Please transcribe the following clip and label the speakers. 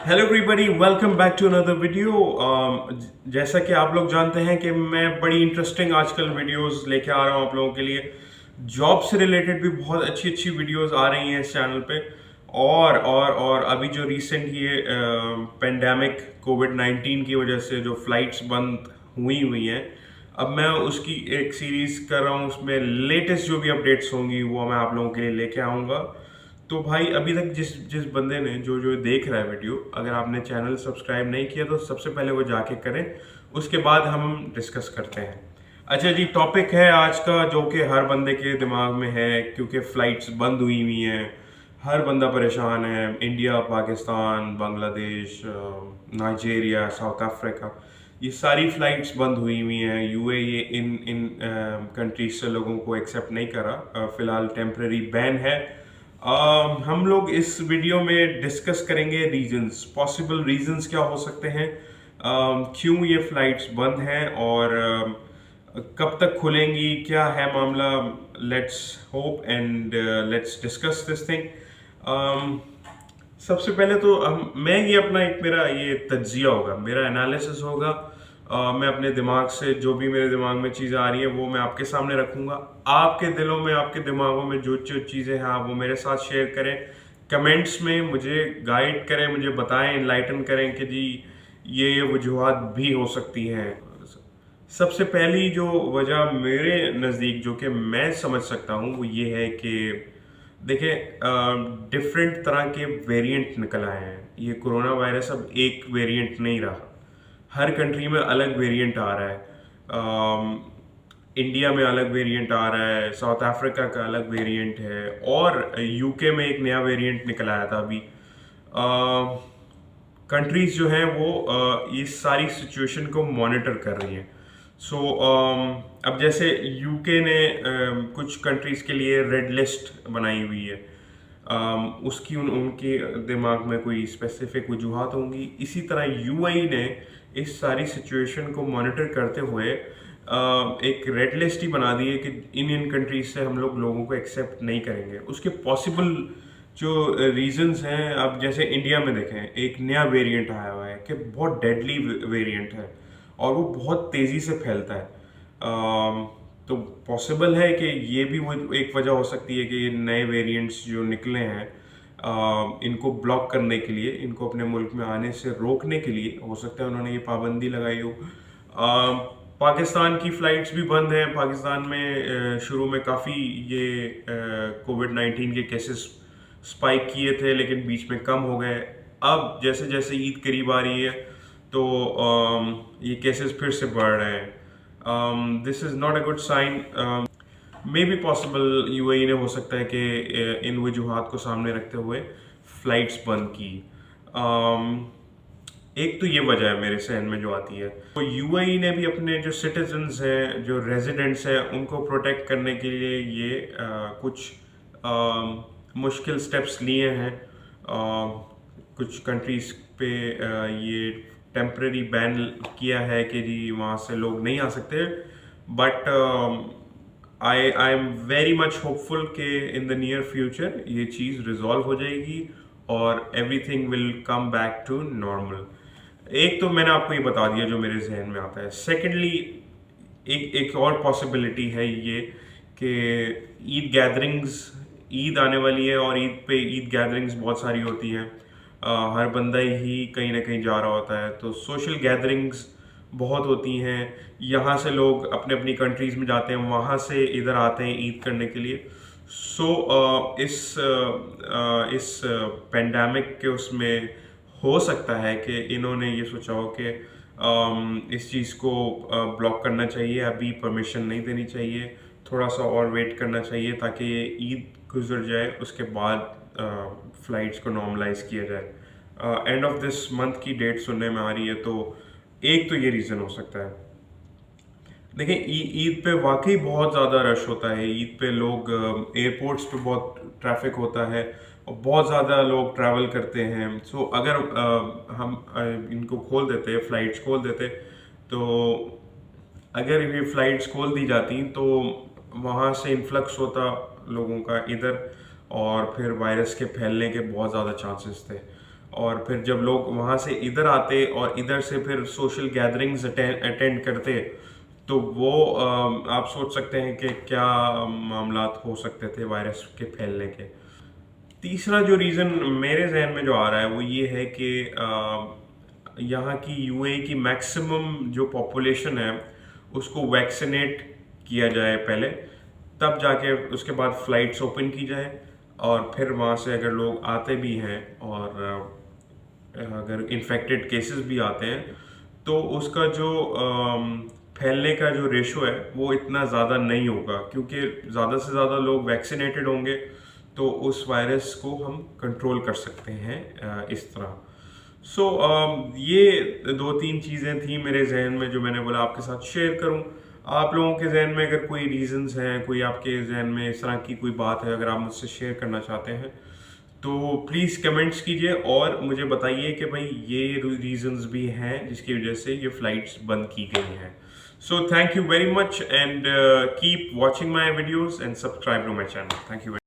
Speaker 1: Hello everybody, welcome back to another video. जैसा कि आप लोग जानते हैं कि मैं बड़ी इंटरेस्टिंग आजकल वीडियोस लेके आ रहा हूँ आप लोगों के लिए। जॉब से रिलेटेड भी बहुत अच्छी अच्छी वीडियोस आ रही हैं इस चैनल पे। और अभी जो रिसेंट ये पेंडेमिक कोविड-19 की वजह से जो फ्लाइट्स बंद हुई हुई हैं, अब मैं उसकी एक सीरीज कर रहा हूँ। उसमें लेटेस्ट जो भी अपडेट्स होंगी वो मैं आप लोगों के लिए लेके आऊँगा। तो भाई अभी तक जिस जिस बंदे ने जो जो देख रहा है वीडियो, अगर आपने चैनल सब्सक्राइब नहीं किया तो सबसे पहले वो जाके करें, उसके बाद हम डिस्कस करते हैं। अच्छा जी, टॉपिक है आज का जो कि हर बंदे के दिमाग में है, क्योंकि फ़्लाइट्स बंद हुई हुई हैं। हर बंदा परेशान है। India, Pakistan, Bangladesh, Nigeria, south Africa, ये सारी फ़्लाइट्स बंद हुई हुई हैं। यूएई इन इन कंट्रीज से लोगों को एक्सेप्ट नहीं करा। फ़िलहाल टेम्परेरी बैन है। हम लोग इस वीडियो में डिस्कस करेंगे रीजंस, पॉसिबल रीजंस क्या हो सकते हैं, क्यों ये फ्लाइट्स बंद हैं और कब तक खुलेंगी, क्या है मामला। Let's hope and let's discuss this thing. सबसे पहले तो मैं ये अपना एक मेरा ये तज्जिया होगा, मेरा एनालिसिस होगा। मैं अपने दिमाग से जो भी मेरे दिमाग में चीज़ें आ रही हैं वो मैं आपके सामने रखूंगा। आपके दिलों में, आपके दिमागों में जो जो चीज़ें हैं आप वो मेरे साथ शेयर करें। कमेंट्स में मुझे गाइड करें, मुझे बताएं, इनलाइटन करें कि जी ये वजूहात भी हो सकती हैं। सबसे पहली जो वजह मेरे नज़दीक जो कि मैं समझ सकता हूँ वो ये है कि देखिए, डिफरेंट तरह के वेरिएंट निकल आए हैं। ये कोरोना वायरस अब एक वेरिएंट नहीं रहा, हर कंट्री में अलग वेरिएंट आ रहा है। इंडिया में अलग वेरिएंट आ रहा है, साउथ अफ्रीका का अलग वेरिएंट है, और यूके में एक नया वेरिएंट निकल आया था अभी। कंट्रीज जो हैं वो ये सारी सिचुएशन को मॉनिटर कर रही हैं। सो अब जैसे यूके ने कुछ कंट्रीज के लिए रेड लिस्ट बनाई हुई है। उसकी उनके दिमाग में कोई स्पेसिफिक वजूहात होंगी। इसी तरह यूएई ने इस सारी सिचुएशन को मॉनिटर करते हुए एक रेड लिस्ट ही बना दी है कि इन कंट्रीज से हम लोगों को एक्सेप्ट नहीं करेंगे। उसके पॉसिबल जो रीजंस हैं, अब जैसे इंडिया में देखें, एक नया वेरिएंट आया हुआ है कि बहुत डेडली वेरिएंट है और वो बहुत तेज़ी से फैलता है। तो पॉसिबल है कि ये भी वो एक वजह हो सकती है कि ये नए वेरिएंट्स जो निकले हैं, इनको ब्लॉक करने के लिए, इनको अपने मुल्क में आने से रोकने के लिए हो सकता है उन्होंने ये पाबंदी लगाई हो। पाकिस्तान की फ़्लाइट्स भी बंद हैं। पाकिस्तान में शुरू में काफ़ी ये कोविड-19 के केसेस स्पाइक किए थे, लेकिन बीच में कम हो गए। अब जैसे जैसे ईद करीब आ रही है तो ये केसेस फिर से बढ़ रहे हैं। This is not a good sign. May be possible UAE ने हो सकता है कि इन वजूहात को सामने रखते हुए फ़्लाइट्स बंद की। एक तो ये वजह है मेरे सहन में जो आती है। तो यूएई ने भी अपने जो सिटीजन्स हैं, जो रेजिडेंट्स हैं, उनको प्रोटेक्ट करने के लिए ये कुछ मुश्किल स्टेप्स लिए हैं। कुछ कंट्रीज पे ये टेम्परेरी बैन किया है कि जी वहाँ से लोग नहीं आ सकते। But I am very much hopeful कि इन द नियर फ्यूचर ये चीज़ रिजॉल्व हो जाएगी और everything will come back to normal. एक तो मैंने आपको ये बता दिया जो मेरे जहन में आता है। सेकेंडली, एक एक और पॉसिबिलिटी है ये कि ईद गैदरिंग्स, ईद आने वाली है और ईद पे ईद गैदरिंग्स बहुत सारी होती हैं। हर बंदा ही कहीं ना कहीं जा रहा होता है, तो सोशल गैदरिंग्स बहुत होती हैं। यहाँ से लोग अपने अपनी कंट्रीज़ में जाते हैं, वहाँ से इधर आते हैं ईद करने के लिए। सो इस पेंडेमिक के उसमें हो सकता है कि इन्होंने ये सोचा हो कि इस चीज़ को ब्लॉक करना चाहिए, अभी परमिशन नहीं देनी चाहिए, थोड़ा सा और वेट करना चाहिए ताकि ये ईद गुजर जाए, उसके बाद फ़्लाइट्स को नॉर्मलाइज किया जाए। एंड ऑफ दिस मंथ की डेट सुनने में आ रही है, तो एक तो ये रीज़न हो सकता है। देखिए, ईद पे वाकई बहुत ज़्यादा रश होता है। ईद पे लोग, एयरपोर्ट्स पे बहुत ट्रैफिक होता है और बहुत ज़्यादा लोग ट्रैवल करते हैं। सो अगर हम इनको खोल देते, फ़्लाइट्स खोल देते, तो अगर ये फ़्लाइट्स खोल दी जाती तो वहाँ से इन्फ्लक्स होता लोगों का इधर, और फिर वायरस के फैलने के बहुत ज़्यादा चांसेस थे। और फिर जब लोग वहाँ से इधर आते और इधर से फिर सोशल गैदरिंग्स अटेंड करते, तो वो आप सोच सकते हैं कि क्या मामलात हो सकते थे वायरस के फैलने के। तीसरा जो रीज़न मेरे जहन में जो आ रहा है वो ये है कि यहाँ की यूएई की मैक्सिमम जो पॉपुलेशन है उसको वैक्सीनेट किया जाए पहले, तब जाके उसके बाद फ़्लाइट्स ओपन की जाए, और फिर वहाँ से अगर लोग आते भी हैं और अगर इन्फेक्टेड केसेस भी आते हैं तो उसका जो फैलने का जो रेशो है वो इतना ज़्यादा नहीं होगा, क्योंकि ज़्यादा से ज़्यादा लोग वैक्सीनेटेड होंगे तो उस वायरस को हम कंट्रोल कर सकते हैं इस तरह। सो ये दो तीन चीज़ें थी मेरे जहन में जो मैंने बोला आपके साथ शेयर करूं। आप लोगों के जहन में अगर कोई रीजंस हैं, कोई आपके जहन में इस तरह की कोई बात है, अगर आप मुझसे शेयर करना चाहते हैं तो प्लीज़ कमेंट्स कीजिए और मुझे बताइए कि भाई ये रीजंस भी हैं जिसकी वजह से ये फ़्लाइट्स बंद की गई हैं। So thank you very much and keep watching my videos and subscribe to my channel. Thank you.